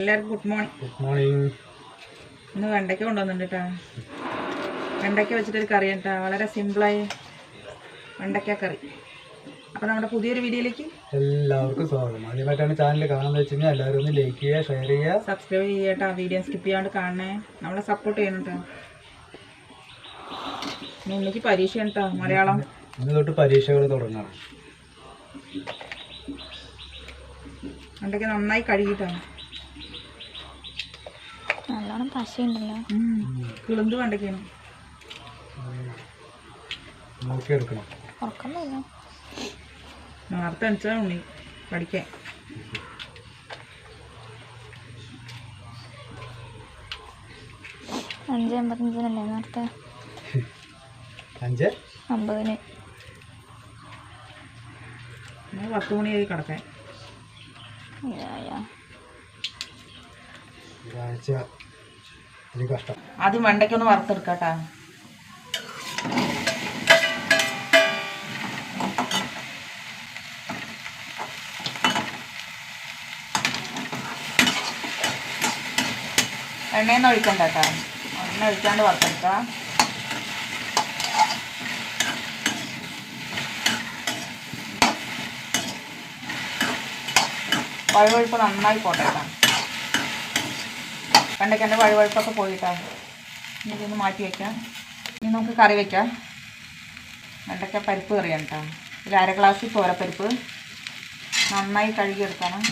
എല്ലാവർക്കും good morning. Good morning. ഇന്ന് വെണ്ടയ്ക്ക കൊണ്ടുവന്നിട്ടുണ്ട് കേട്ടോ. വെണ്ടയ്ക്ക വെച്ചിട്ടൊരു കറി കേട്ടോ, വളരെ സിമ്പിളായി വെണ്ടയ്ക്ക കറി. അപ്പോൾ നമ്മുടെ പുതിയൊരു വീഡിയോയിലേക്ക് എല്ലാവർക്കും സ്വാഗതം. ആദ്യമായിട്ടാണ് ചാനൽ കാണാൻ വെച്ച് കഴിഞ്ഞാൽ എല്ലാവരും ഒന്ന് ലൈക്ക് ചെയ്യുക, ഷെയർ ചെയ്യുക, സബ്സ്ക്രൈബ് ചെയ്യുക കേട്ടോ. വീഡിയോ സ്കിപ്പ് ചെയ്യാണ്ട് കാണണേ, നമ്മളെ സപ്പോർട്ട് ചെയ്യണം കേട്ടോ. ഇന്നിക്ക് പരീക്ഷ കേട്ടോ, മലയാളം. ഇന്ന് തൊട്ട് പരീക്ഷകൾ തുടങ്ങണം. വെണ്ടയ്ക്ക നന്നായി കഴുകിയിട്ടാണ്, നല്ലോണം പശയുണ്ടല്ലോ. കിളുന്ത് വെണ്ടയ്ക്കാണ് നോക്കിയെടുക്കണം. നേരത്തെ അനിച്ചാൽ ഉണ്ണി പഠിക്കാൻ. 5:55 നേരത്തെ 5:50 10 മണിയായി കിടക്കാൻ. ആദ്യം വെണ്ടയ്ക്കൊന്ന് വറുത്തെടുക്കാട്ടാ. എണ്ണയൊന്നും ഒഴിക്കണ്ട കേട്ടോ, എണ്ണ ഒഴിക്കാണ്ട് വറുത്തെടുക്കാം. വഴുവഴുപ്പ് നന്നായി പോട്ടെ കേട്ടോ. വെണ്ടയ്ക്കൻ്റെ വഴുവഴുപ്പൊക്കെ പോയിട്ടാണ്. ഇനി ഇതൊന്ന് മാറ്റി വയ്ക്കാം. ഇനി നമുക്ക് കറി വയ്ക്കാം. വെണ്ടയ്ക്ക പരിപ്പ് കറിയാണ് കേട്ടോ. ഒരു 1/2 ഗ്ലാസ് തോരപ്പരിപ്പ് നന്നായി കഴുകിയെടുക്കണം.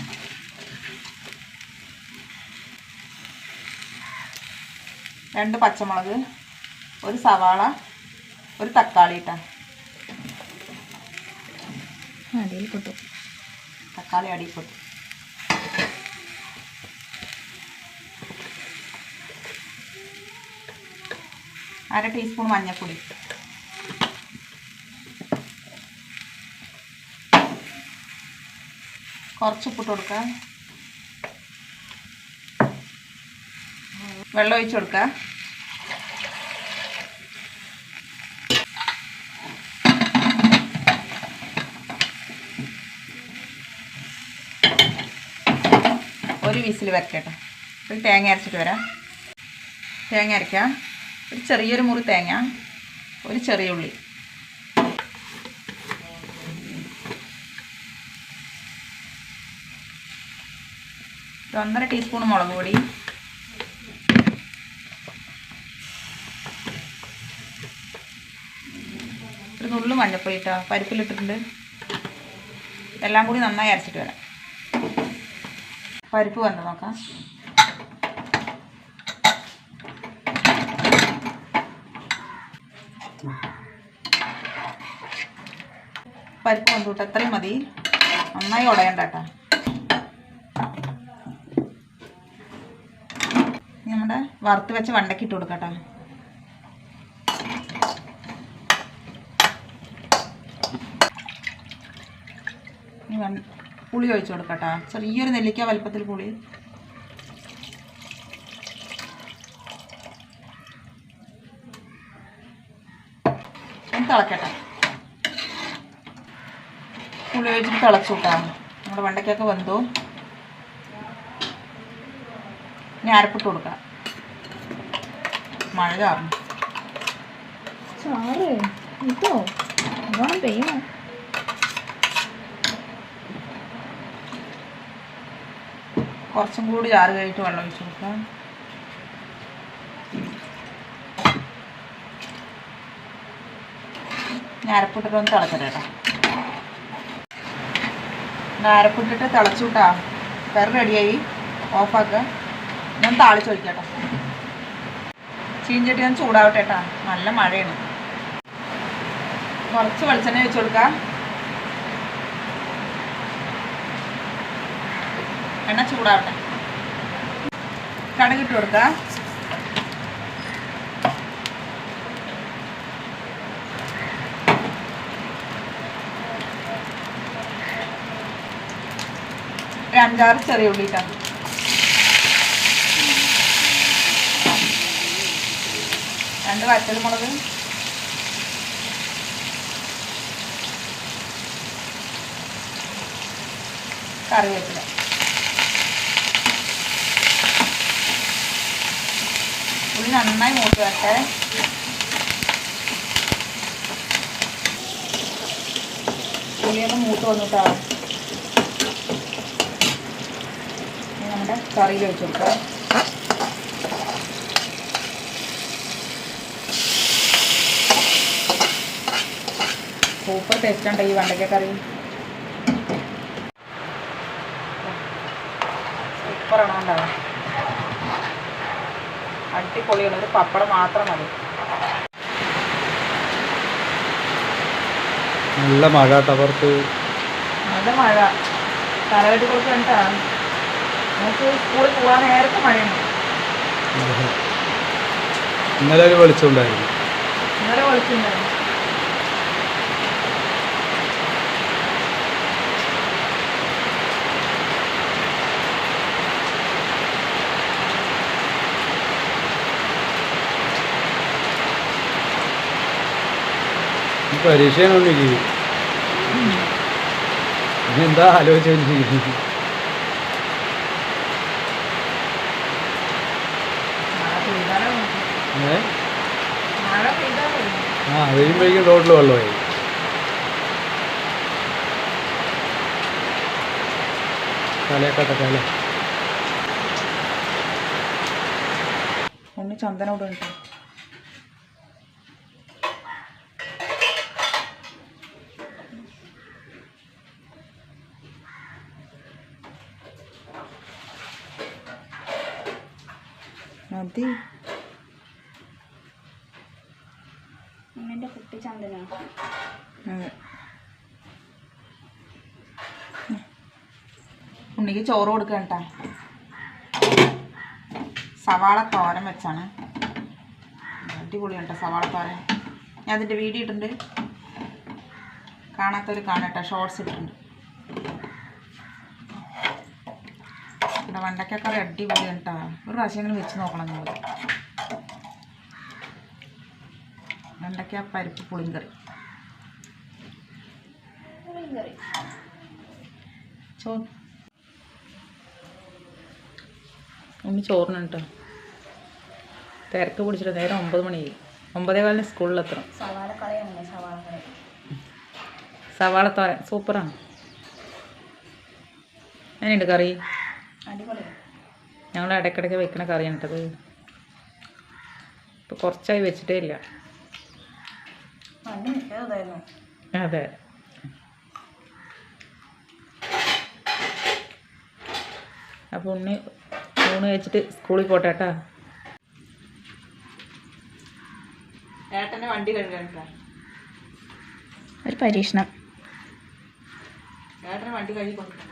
രണ്ട് പച്ചമുളക്, ഒരു സവാള, ഒരു തക്കാളി ഇട്ടാ. അടിയിൽ പൊട്ടും, തക്കാളി അടിയിൽ പൊട്ടും. അര ടീസ്പൂൺ മഞ്ഞൾപ്പൊടി, കുറച്ച് ഉപ്പിട്ട് കൊടുക്കുക. വെള്ളം ഒഴിച്ച് കൊടുക്കുക. ഒരു വിസിൽ വരട്ടെ. ഒരു തേങ്ങ അരച്ചിട്ട് വരാം. തേങ്ങ അരയ്ക്കാം. ഒരു ചെറിയൊരു മുറി തേങ്ങ, ഒരു ചെറിയ ഉള്ളി, ഒരു 1.5 ടീസ്പൂൺ മുളക് പൊടി, ഒരു നുള്ളു മഞ്ഞൾപ്പൊടി ഇട്ടാ. പരിപ്പിലിട്ടിട്ടുണ്ട്. എല്ലാം കൂടി നന്നായി അരച്ചിട്ട് വരാം. പരിപ്പ് വന്ന് നോക്കാം. പരിപ്പ് വന്നിട്ട് എത്രയും മതി, നന്നായി ഉടയണ്ട കേട്ടോ. നമ്മുടെ വറുത്ത് വെച്ച വെണ്ടയ്ക്ക ഇട്ട് കൊടുക്കട്ടോ. പുളി ഒഴിച്ചു കൊടുക്കട്ടോ. ചെറിയൊരു നെല്ലിക്ക വലുപ്പത്തിൽ പുളി. തിളക്കട്ടെ. പുളി ഒഴിച്ചിട്ട് തിളച്ചു കൂട്ടാം. നമ്മുടെ വെണ്ടയ്ക്കൊക്കെ വെന്തു. ഇനി അരപ്പിട്ട് കൊടുക്കാം. മഴ ചാറും. ചാറ് ഇതോ നല്ലോണം പെയ്യണം. കുറച്ചും കൂടി ചാറ് കഴിഞ്ഞിട്ട് വെള്ളം ഒഴിച്ചു കൊടുക്കാം. ഞാൻ അരപ്പിട്ടിട്ടൊന്ന് തിളച്ചേട്ടാ. അരപ്പിട്ടിട്ട് തിളച്ചു കൂട്ടാ. കറി റെഡിയായി. ഓഫാക്കുക. ഞാൻ താളിച്ചൊഴിക്കട്ടോ. ചീഞ്ചട്ടി ഞാൻ ചൂടാവട്ടെ കേട്ടോ. നല്ല മഴയാണ്. കുറച്ച് വെളിച്ചെണ്ണ ഒഴിച്ചു കൊടുക്കാം. എണ്ണ ചൂടാവട്ടെ. കടുകിട്ട് കൊടുക്കുക. ഒരു 5-6 ചെറിയ ഉള്ളി ഇട്ടാൽ. രണ്ട് വറ്റൽമുളക്, കറിവേപ്പില. നന്നായി മൂത്ത് വരട്ടെ. പുളിയൊന്ന് മൂത്ത് വന്നിട്ടാ നമ്മുടെ കറിയിൽ വെച്ച് കൊടുക്കാം. സൂപ്പർ ടേസ്റ്റ് ഉണ്ട് ഈ വെണ്ടയ്ക്ക കറി. സൂപ്പറാണ് ഉണ്ടാവുക. അടിപൊളിയാണ്. ഒരു പപ്പടം മാത്രം മതി. നല്ല മഴ ടവർക്ക്. നല്ല മഴ തലകെട്ടി കൊടുക്കണ്ടാ. നമുക്ക് സ്കൂളിൽ പോകാൻ നേരത്തെ മഴയുണ്ട്. ഇന്നലെ ഒരു വെളിച്ചമുണ്ടായിരുന്നു. ഇന്നലെ വെളിച്ചുണ്ടായിരുന്നു. പരീക്ഷയൊന്നുമില്ല. എന്താ ആലോചിച്ചു? ആ കഴിയുമ്പോഴേക്കും റോഡിൽ വെള്ളമായി. തലയൊക്കെ ഒന്ന് ചന്ദനോട് ഉണ്ട്. മതി. എൻ്റെ കുട്ടി ചന്ദന. ഉണ്ണിക്ക് ചോറ് കൊടുക്കുക കേട്ടോ. സവാള തോരൻ വെച്ചാണ്. അടിപൊളിയാണ് കേട്ടോ സവാള തോരൻ. ഞാൻ അതിൻ്റെ വീഡിയോ ഇട്ടിട്ടുണ്ട്. കാണാത്തവർ കാണട്ടെ. ഷോർട്സ് ഇട്ടിട്ടുണ്ട്. ഇവിടെ വെണ്ടയ്ക്കക്കറി അടിപൊളിയാണ് കേട്ടോ. ഒരു പ്രാവശ്യം വെച്ച് നോക്കണം നിങ്ങൾ. വെണ്ടയ്ക്ക പരിപ്പ് പുളിങ്കറി. ഉണ്ണി ചോറിന് കേട്ടോ. തിരക്ക് പിടിച്ചിട്ട് നേരം 9 മണിയായി. 9:15 സ്കൂളിലെത്തണം. സവാള തോരൻ സൂപ്പറാണ്. എങ്ങനെയുണ്ട് കറി? ഞങ്ങൾ ഇടയ്ക്കിടയ്ക്ക് വെക്കണ കറിയാണ് കേട്ടത്. ഇപ്പോൾ കുറച്ചായി വെച്ചിട്ടേ ഇല്ല. അതെ. അപ്പോൾ ഉണ്ണി ഊണ് കഴിച്ചിട്ട് സ്കൂളിൽ പോട്ടെ കേട്ടാ. ഏട്ടൻ്റെ വണ്ടി കഴുകാൻ ഒരു പരീക്ഷണം. ഏട്ടന് വണ്ടി കഴുകി കൊടുക്കണം.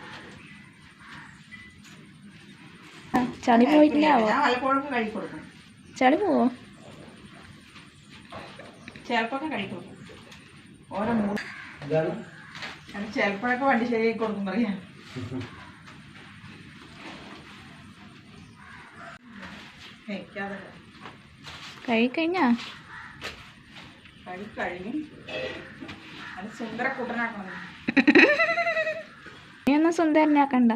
ചളി പോയിട്ടില്ലാവോ? ഞാൻ വല്ലപ്പോഴും കഴുകി കൊടുക്കും. ചളി പോവോ? ചിലപ്പൊക്കെ കഴുകി കൊടുക്കും. ഓരോ മൂന്ന് ചിലപ്പോഴൊക്കെ വണ്ടി ശരിയാക്കി കൊടുക്കും പറയാം. കഴിക്കഴിഞ്ഞാ കഴുകി അത് സുന്ദര കൂട്ടനാക്കണം. നീയൊന്നും സുന്ദരനാക്കണ്ട.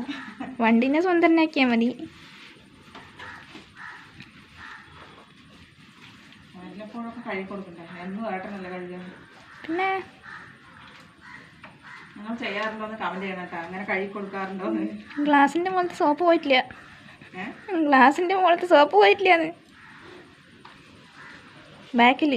വണ്ടിനെ സുന്ദരനാക്കിയാൽ മതി. വല്ലപ്പോഴൊക്കെ കഴുകി കൊടുക്കണ്ടേ. എന്നും ഏട്ടനല്ല കഴുകാൻ. പിന്നെ നിങ്ങൾ ചെയ്യാറുണ്ടോന്ന് കമന്റ് ചെയ്യണം കേട്ടോ. അങ്ങനെ കഴുകി കൊടുക്കാറുണ്ടോന്ന്. ഗ്ലാസിൻ്റെ മുകളിലത്തെ സോപ്പ് പോയിട്ടില്ല. ഗ്ലാസിൻ്റെ മുകളിലത്തെ സോപ്പ് പോയിട്ടില്ല. അത് ബാക്കിൽ